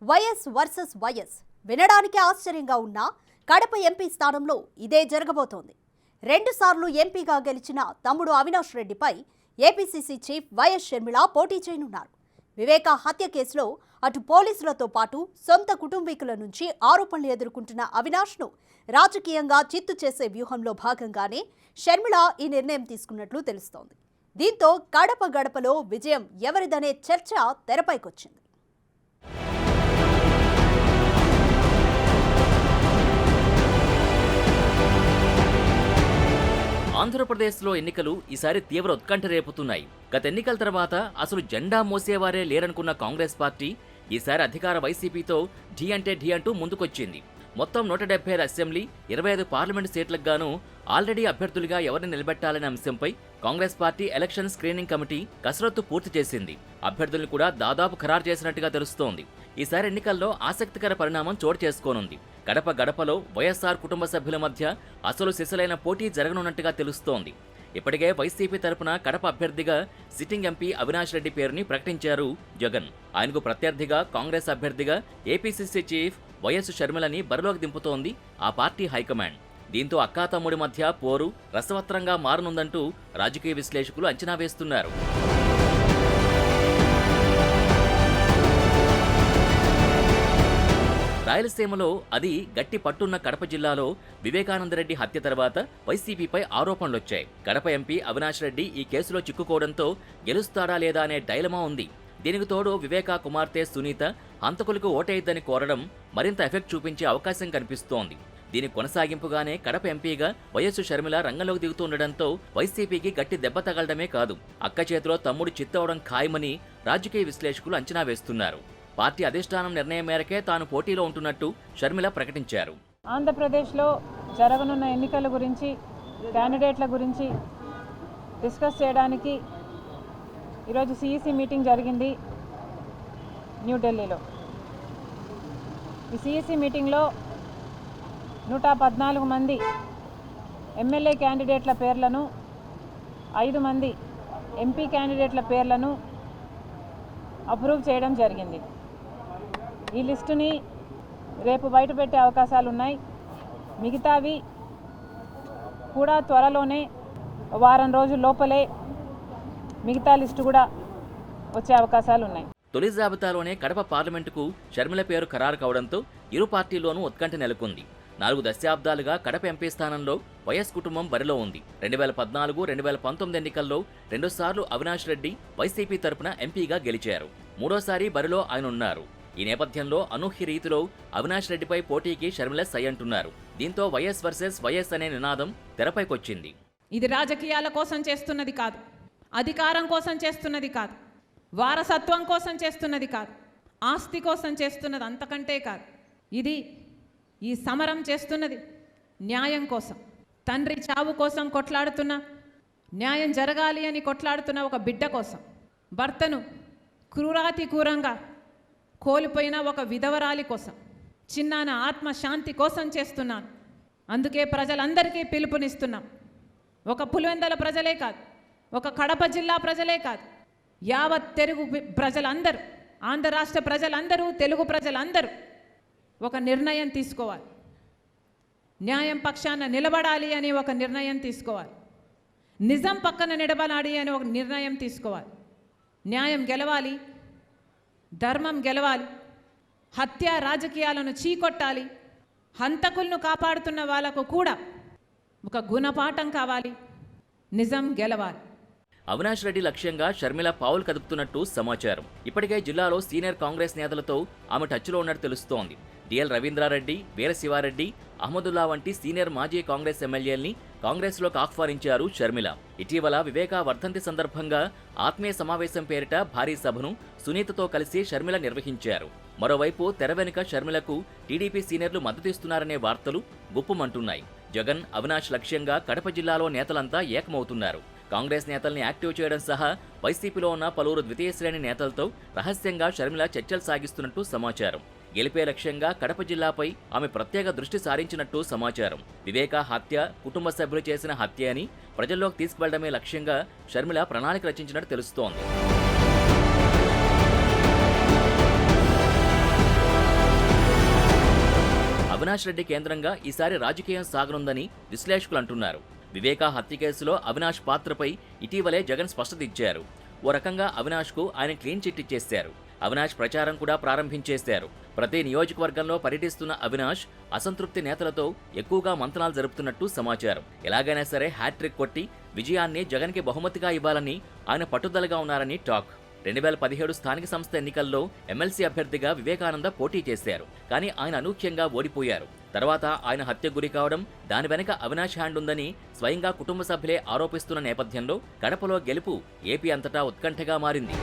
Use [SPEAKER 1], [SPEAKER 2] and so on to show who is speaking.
[SPEAKER 1] YS versus YS వినడానికి ఆశ్చర్యంగా ఉన్నా కడప ఎంపీ స్థానంలో ఇదే జరగబోతోంది. 2 సార్లు ఎంపీగా గెలిచిన తమ్ముడు అవినాష్ రెడ్డిపై ఏపీసీసీ చీఫ్ వైఎస్ షర్మిల పోటీ చేయనున్నారు. వివేక హత్య కేసులో అటు పోలీసులతో పాటు సొంత కుటుంబీకుల నుంచి ఆరోపణలు ఎదుర్కొంటున్న అవినాష్ను రాజకీయంగా చిత్తు చేసే వ్యూహంలో భాగంగానే షర్మిల ఈ నిర్ణయం తీసుకున్నట్లు తెలుస్తోంది. దీంతో కడప గడపలో విజయం ఎవరిదనే చర్చ తెరపైకొచ్చింది.
[SPEAKER 2] ఆంధ్రప్రదేశ్లో ఎన్నికలు ఈసారి తీవ్ర ఉత్కంఠ రేపుతున్నాయి. గత ఎన్నికల తర్వాత అసలు జెండా మోసేవారే లేరనుకున్న కాంగ్రెస్ పార్టీ ఈసారి అధికార వైసీపీతో ఢీ అంటే ఢీ అంటూ ముందుకొచ్చింది. మొత్తం 175 అసెంబ్లీ 25 పార్లమెంటు సీట్లకు గాను ఆల్రెడీ అభ్యర్థులుగా ఎవరిని నిలబెట్టాలనే అంశంపై Congress party election screening committee కసరత్తు పూర్తి చేసింది. అభ్యర్థులను కూడా దాదాపు ఖరారు చేసినట్టుగా తెలుస్తోంది. ఈసారి ఎన్నికల్లో ఆసక్తికర పరిణామం చోటు చేసుకోనుంది. గడప గడపలో వైఎస్ఆర్ కుటుంబ సభ్యుల మధ్య అసలు సిసలైన పోటీ జరగనున్నట్టుగా తెలుస్తోంది. ఇప్పటికే వైసీపీ తరపున కడప అభ్యర్థిగా సిట్టింగ్ ఎంపీ అవినాష్ రెడ్డి పేరుని ప్రకటించారు జగన్. ఆయనకు ప్రత్యర్థిగా కాంగ్రెస్ అభ్యర్థిగా ఏపీసీసీ చీఫ్ వైఎస్ షర్మిలని బరిలోకి దింపుతోంది ఆ పార్టీ హైకమాండ్. దీంతో అక్కాతమ్ముడి మధ్య పోరు రసవత్రంగా మారనుందంటూ రాజకీయ విశ్లేషకులు అంచనా వేస్తున్నారు. రాయలసీమలో అది గట్టి పట్టున్న కడప జిల్లాలో వివేకానందరెడ్డి హత్య తర్వాత వైసీపీపై ఆరోపణలొచ్చాయి. కడప ఎంపీ అవినాష్ రెడ్డి ఈ కేసులో చిక్కుకోవడంతో గెలుస్తాడా లేదా అనే డైలమా ఉంది. దీనికి తోడు వివేకా కుమార్తె సునీత హంతకులకు ఓటేయద్దని కోరడం మరింత ఎఫెక్ట్ చూపించే అవకాశం కనిపిస్తోంది. దీని కొనసాగింపుగానే కడప ఎంపీగా వైఎస్ షర్మిల రంగంలోకి దిగుతుండటంతో వైసీపీకి గట్టి దెబ్బ తగలడమే కాదు, అక్క చేతిలో తమ్ముడు చిత్తవడం ఖాయమని రాజకీయ విశ్లేషకులు అంచనా వేస్తున్నారు. పార్టీ అధిష్టానం నిర్ణయం మేరకే తాను పోటీలో ఉంటున్నట్టు షర్మిల ప్రకటించారు.
[SPEAKER 3] ఆంధ్రప్రదేశ్లో జరగనున్న ఎన్నికల గురించి, క్యాండిడేట్ల గురించి డిస్కస్ చేయడానికి ఈరోజు సిఈసి మీటింగ్ జరిగింది న్యూఢిల్లీలో. ఈ సిఈసి మీటింగ్లో 114 మంది ఎమ్మెల్యే క్యాండిడేట్ల పేర్లను, 5 మంది ఎంపీ క్యాండిడేట్ల పేర్లను అప్రూవ్ చేయడం జరిగింది. ఈ లిస్టుని రేపు బయటపెట్టే అవకాశాలు ఉన్నాయి. మిగతావి కూడా త్వరలోనే వారం రోజుల లోపలే మిగతా లిస్టు కూడా వచ్చే అవకాశాలు ఉన్నాయి.
[SPEAKER 2] తొలి జాబితాలోనే కడప పార్లమెంటుకు షర్మిల పేరు ఖరారు కావడంతో ఇరు పార్టీల్లోనూ ఉత్కంఠ నెలకొంది. 4 దశాబ్దాలుగా కడప ఎంపీ స్థానంలో వైఎస్ కుటుంబం బరిలో ఉంది. 2014-2019 ఎన్నికల్లో 2 సార్లు అవినాష్ రెడ్డి వైసీపీ తరపున ఎంపీగా గెలిచారు. 3వ బరిలో ఆయన ఉన్నారు. ఈ నేపథ్యంలో అనూహ్య రీతిలో అవినాష్ రెడ్డిపై పోటీకి షర్మిల సై అంటున్నారు. దీంతో వైఎస్ వర్సెస్ వైఎస్ అనే నినాదం తెరపైకొచ్చింది.
[SPEAKER 4] ఇది రాజకీయాల కోసం చేస్తున్నది కాదు, అధికారం కోసం చేస్తున్నది కాదు, వారసత్వం కోసం చేస్తున్నది కాదు, ఆస్తి కోసం చేస్తున్నది అంతకంటే కాదు. ఇది ఈ సమరం చేస్తున్నది న్యాయం కోసం. తండ్రి చావు కోసం కొట్లాడుతున్న, న్యాయం జరగాలి అని కొట్లాడుతున్న ఒక బిడ్డ కోసం, భర్తను క్రూరాతి క్రూరంగా కోల్పోయిన ఒక విధవరాలి కోసం, చిన్నాన ఆత్మశాంతి కోసం చేస్తున్నాను. అందుకే ప్రజలందరికీ పిలుపునిస్తున్నాం. ఒక పులివెందల ప్రజలే కాదు, ఒక కడప జిల్లా ప్రజలే కాదు, యావత్ తెలుగు ప్రజలందరూ, ఆంధ్ర రాష్ట్ర ప్రజలందరూ, తెలుగు ప్రజలందరూ ఒక నిర్ణయం తీసుకోవాలి. న్యాయం పక్షాన నిలబడాలి అని ఒక నిర్ణయం తీసుకోవాలి. నిజం పక్కన నిలబడాలి అని ఒక నిర్ణయం తీసుకోవాలి. న్యాయం గెలవాలి, ధర్మం గెలవాలి, హత్య రాజకీయాలను చీకొట్టాలి, హంతకులను కాపాడుతున్న వాళ్లకు కూడా ఒక గుణపాఠం కావాలి, నిజం గెలవాలి.
[SPEAKER 2] అవినాష్ రెడ్డి లక్ష్యంగా షర్మిల పావులు కదుపుతున్నట్టు సమాచారం. ఇప్పటికే జిల్లాలో సీనియర్ కాంగ్రెస్ నేతలతో ఆమె టచ్లో ఉన్నట్టు తెలుస్తోంది. డిఎల్ రవీంద్రారెడ్డి, వీరశివారెడ్డి, అహ్మదుల్లా వంటి సీనియర్ మాజీ కాంగ్రెస్ ఎమ్మెల్యేల్ని కాంగ్రెస్లోకి ఆహ్వానించారు షర్మిల. ఇటీవల వివేకా వర్ధంతి సందర్భంగా ఆత్మీయ సమావేశం పేరిట భారీ సభను సునీతతో కలిసి షర్మిల నిర్వహించారు. మరోవైపు తెర వెనుక షర్మిలకు టీడీపీ సీనియర్లు మద్దతిస్తున్నారనే వార్తలు గుప్పుమంటున్నాయి. జగన్, అవినాష్ లక్ష్యంగా కడప జిల్లాలో నేతలంతా ఏకమవుతున్నారు. కాంగ్రెస్ నేతల్ని యాక్టివ్ చేయడం సహా వైసీపీలో ఉన్న పలువురు ద్వితీయ శ్రేణి నేతలతో రహస్యంగా షర్మిల చర్చలు సాగిస్తున్నట్టు సమాచారం. గెలిపే లక్ష్యంగా కడప జిల్లాపై ఆమె ప్రత్యేక దృష్టి సారించినట్టు సమాచారం. వివేకా హత్య కుటుంబ సభ్యులు చేసిన హత్య అని ప్రజల్లోకి తీసుకువెళ్లడమే లక్ష్యంగా షర్మిల ప్రణాళిక రచించినట్టు తెలుస్తోంది. అవినాష్ రెడ్డి కేంద్రంగా ఈసారి రాజకీయం సాగనుందని విశ్లేషకులు అంటున్నారు. వివేకా హత్య కేసులో అవినాష్ పాత్రపై ఇటీవలే జగన్ స్పష్టత ఇచ్చారు. ఓ రకంగా అవినాష్కు ఆయన క్లీన్ చిట్ ఇచ్చేశారు. అవినాష్ ప్రచారం కూడా ప్రారంభించేశారు. ప్రతి నియోజకవర్గంలో పర్యటిస్తున్న అవినాష్ అసంతృప్తి నేతలతో ఎక్కువగా మంతనాలు జరుపుతున్నట్టు సమాచారం. ఎలాగైనా సరే హ్యాట్రిక్ కొట్టి విజయాన్ని జగన్కి బహుమతిగా ఇవ్వాలని ఆయన పట్టుదలగా ఉన్నారని టాక్. 2017 స్థానిక సంస్థ ఎన్నికల్లో ఎమ్మెల్సీ అభ్యర్థిగా వివేకానంద పోటీ చేశారు. కానీ ఆయన అనూహ్యంగా ఓడిపోయారు. తర్వాత ఆయన హత్యకు గురి కావడం, దాని వెనక అవినాష్ హ్యాండ్ ఉందని స్వయంగా కుటుంబ సభ్యులే ఆరోపిస్తున్న నేపథ్యంలో కడపలో గెలుపు ఏపీ అంతటా ఉత్కంఠగా మారింది.